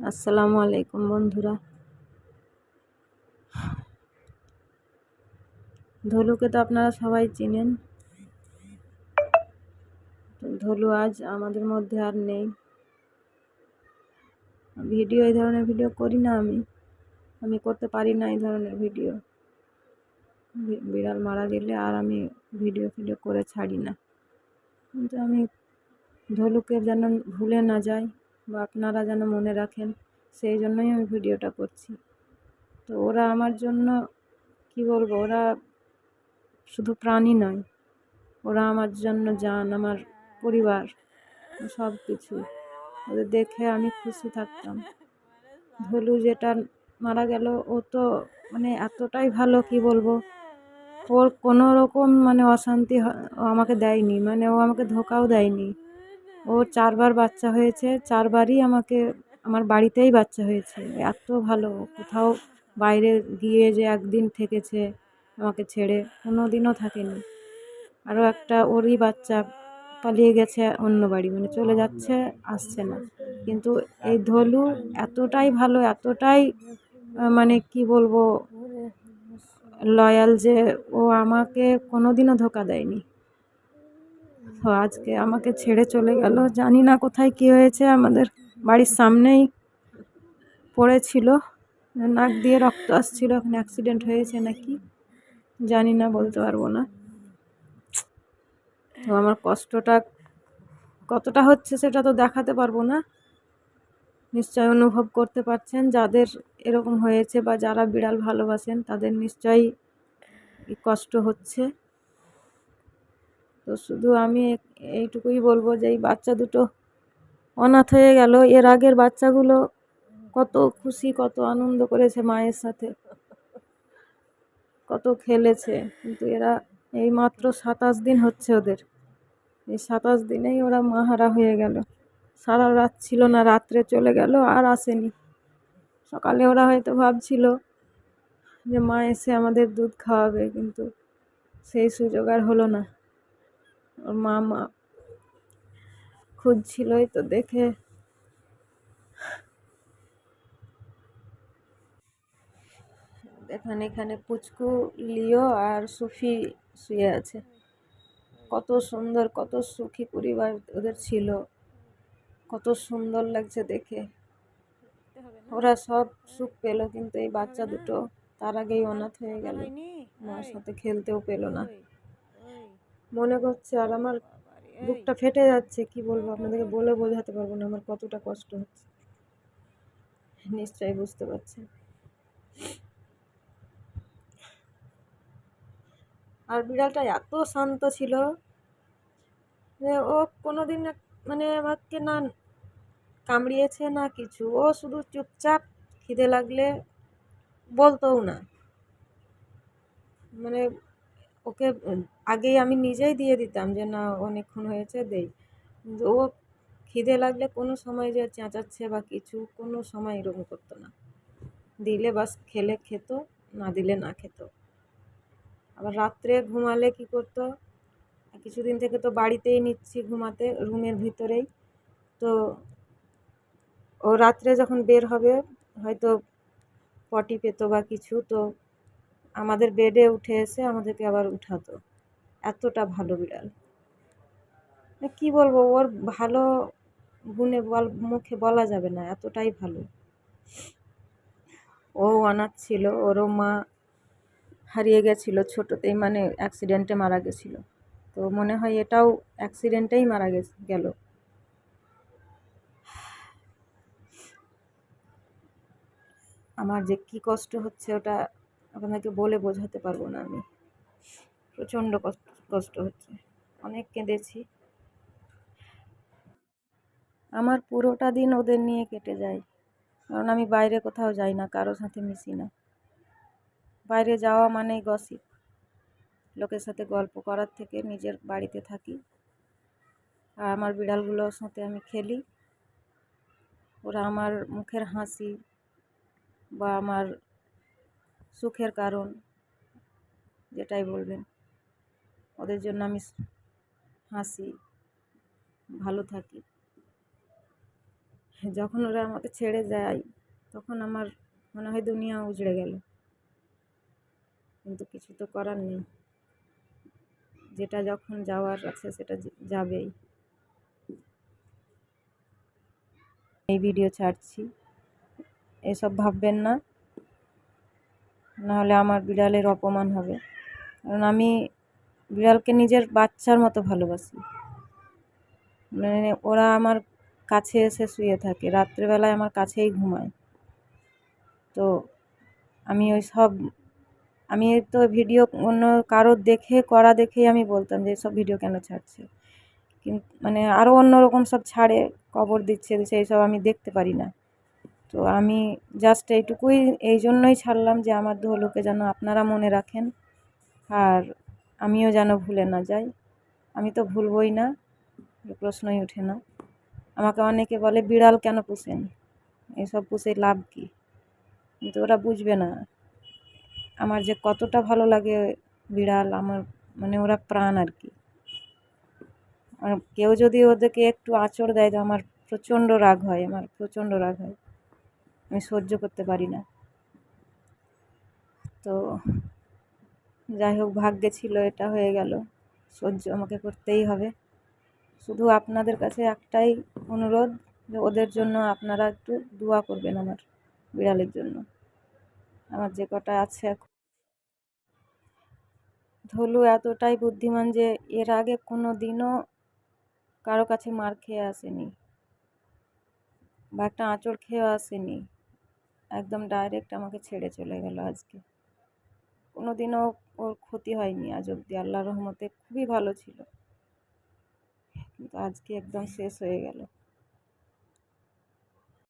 আসসালামু আলাইকুম বন্ধুরা। ধলুকে তো আপনারা সবাই চিনেন। ধলু আজ আমাদের মধ্যে আর নেই। এই ধরনের ভিডিও করি না, আমি করতে পারি না এই ধরনের ভিডিও। বিড়াল মারা গেলে আর আমি ভিডিও করে ছাড়ি না। কিন্তু আমি ধলুকে যেন ভুলে না যাই বা আপনারা যেন মনে রাখেন, সেই জন্যই আমি ভিডিওটা করছি। তো ওরা আমার জন্য কি বলবো, ওরা শুধু প্রাণী নয়, ওরা আমার জন্য জান, আমার পরিবার, সব কিছু। ওদের দেখে আমি খুশি থাকতাম। ধলু যেটা মারা গেল, ও তো মানে এতটাই ভালো, কি বলবো, ওর কোনো রকম মানে অশান্তি ও আমাকে দেয়নি, মানে ও আমাকে ধোকাও দেয়নি। ওর 4 বার বাচ্চা হয়েছে, 4 বারই আমার বাড়িতেই বাচ্চা হয়েছে। এত ভালো, কোথাও বাইরে গিয়ে যে একদিন থেকেছে আমাকে ছেড়ে, কোনো দিনও থাকেনি। আরও একটা ওরই বাচ্চা পালিয়ে গেছে অন্য বাড়ি, মানে চলে যাচ্ছে, আসছে না। কিন্তু এই ধলু এতটাই ভালো, এতটাই মানে কি বলবো, লয়াল, যে ও আমাকে কোনোদিনও ধোকা দেয়নি। তো আজকে আমাকে ছেড়ে চলে গেল। জানি না কোথায় কি হয়েছে, আমাদের বাড়ির সামনেই পড়েছিল, নাক দিয়ে রক্ত আসছিল, এখন অ্যাক্সিডেন্ট হয়েছে নাকি জানি না, বলতে পারবো না। তো আমার কষ্টটা কতটা হচ্ছে সেটা তো দেখাতে পারবো না, নিশ্চয় অনুভব করতে পারছেন। যাদের এরকম হয়েছে বা যারা বিড়াল ভালোবাসেন তাদের নিশ্চয়ই কষ্ট হচ্ছে। তো শুধু আমি এইটুকুই বলবো যে এই বাচ্চা দুটো অনাথ হয়ে গেল। এর আগের বাচ্চাগুলো কত খুশি, কত আনন্দ করেছে মায়ের সাথে, কত খেলেছে। কিন্তু এরা এই মাত্র 27 দিন হচ্ছে ওদের, এই 27 দিনেই ওরা মাহারা হয়ে গেল। সারা রাত ছিল না, রাত্রে চলে গেল আর আসেনি। সকালে ওরা হয়তো ভাবছিল যে মা এসে আমাদের দুধ খাওয়াবে, কিন্তু সেই সুযোগ আর হলো না। ওর মা খুঁজছিলই তো, দেখে এখানে পুচকু, লিও আর সুফি শুয়ে আছে। কত সুন্দর, কত সুখী পরিবার ওদের ছিল, কত সুন্দর লাগছে দেখে। ওরা সব সুখ পেল, কিন্তু এই বাচ্চা দুটো তার আগেই অনাথ হয়ে গেল, মার সাথে খেলতেও পেল না। মনে করছে, আর আমার বুকটা ফেটে যাচ্ছে, কি বলবো আপনাদেরকে, বলে বোঝাতে পারবো না আমার কতটা কষ্ট হচ্ছে। নিশ্চয়ই বুঝতে পারছেন। আর বিড়ালটা এত শান্ত ছিল যে ও কোনোদিন মানে আমাকে না কামড়িয়েছে না কিছু। ও শুধু চুপচাপ খিদে লাগলে বলতোও না, মানে ওকে আগেই আমি নিজেই দিয়ে দিতাম যে না অনেকক্ষণ হয়েছে দেই। কিন্তু ও খিদে লাগলে কোনো সময় যে চেঁচাচ্ছে বা কিছু, কোনো সময় এরকম করতো না। দিলে বাস খেলে খেত, না দিলে না খেত। আবার রাত্রে ঘুমালে কি করতো, কিছুদিন থেকে তো বাড়িতেই নিচ্ছি ঘুমাতে, রুমের ভিতরেই। তো ও রাত্রে যখন বের হবে, হয়তো পটি পেত বা কিছু, তো আমাদের বেডে উঠে এসে আমাদেরকে আবার উঠাতো। এতটা ভালো বিড়াল, কি বলবো, ওর ভালো গুণে মুখে বলা যাবে না, এতটাই ভালো। ও অনাথ ছিল, ওরও মা হারিয়ে গেছিল ছোটতেই, মানে অ্যাক্সিডেন্টে মারা গেছিল। তো মনে হয় এটাও অ্যাক্সিডেন্টেই মারা গেল। আমার যে কি কষ্ট হচ্ছে ওটা আপনাকে বলে বোঝাতে পারবো না আমি। প্রচণ্ড কষ্ট হচ্ছে, অনেক কেঁদেছি। আমার পুরোটা দিন ওদের নিয়ে কেটে যায়, কারণ আমি বাইরে কোথাও যাই না, কারোর সাথে মিশি না। বাইরে যাওয়া মানেই গসিপ, লোকের সাথে গল্প করার থেকে নিজের বাড়িতে থাকি আর আমার বিড়ালগুলোর সাথে আমি খেলি। ওরা আমার মুখের হাসি বা আমার সুখের কারণ, যেটাই বলবেন। ওদের জন্য আমি হাসি, ভালো থাকি। যখন ওরা আমাকে ছেড়ে যায় তখন আমার মনে হয় দুনিয়া উজড়ে গেল, কিন্তু কিছু তো করার নেই। যেটা যখন যাওয়ার আছে সেটা যাবেই। এই ভিডিও ছাড়ছি, এসব ভাববেন না, নাহলে আমার বিড়ালের অপমান হবে। কারণ আমি বিড়ালকে নিজের বাচ্চার মতো ভালোবাসি। মানে ওরা আমার কাছে এসে শুয়ে থাকে, রাত্রেবেলায় আমার কাছেই ঘুমায়। তো আমি আমি তো ভিডিও অন্য কারোর দেখেই আমি বলতাম যে এসব ভিডিও কেন ছাড়ছে, কিন্তু মানে আরও অন্যরকম সব ছাড়ে, কবর দিচ্ছে এইসব আমি দেখতে পারি না। তো আমি জাস্ট এইটুকুই এই জন্যই ছাড়লাম যে আমার ধলুকে যেন আপনারা মনে রাখেন, আর আমিও যেন ভুলে না যাই। আমি তো ভুলবই না, প্রশ্নই ওঠে না। আমাকে অনেকে বলে বিড়াল কেন পুষেন, এসব পুষে লাভ কী? কিন্তু ওরা বুঝবে না আমার যে কতটা ভালো লাগে বিড়াল, আমার মানে ওরা প্রাণ আর কি। আর কেউ যদি ওদেরকে একটু আঁচড় দেয় তো আমার প্রচণ্ড রাগ হয়, আমি সহ্য করতে পারি না। তো যাই হোক, ভাগ্যে ছিল, এটা হয়ে গেল, সহ্য আমাকে করতেই হবে। শুধু আপনাদের কাছে একটাই অনুরোধ যে ওদের জন্য আপনারা একটু দোয়া করবেন, আমার বিড়ালের জন্য। আমার যে কটা আছে এখন, ধলু এতটাই বুদ্ধিমান যে এর আগে কোনো দিনও কারো কাছে মার খেয়ে আসেনি বা একটা আঁচড় খেয়েও আসেনি, একদম ডাইরেক্ট আমাকে ছেড়ে চলে গেল আজকে। কোনো দিনও ওর ক্ষতি হয়নি আজ অব্দি, আল্লাহর রহমতে খুবই ভালো ছিল, কিন্তু আজকে একদম শেষ হয়ে গেল।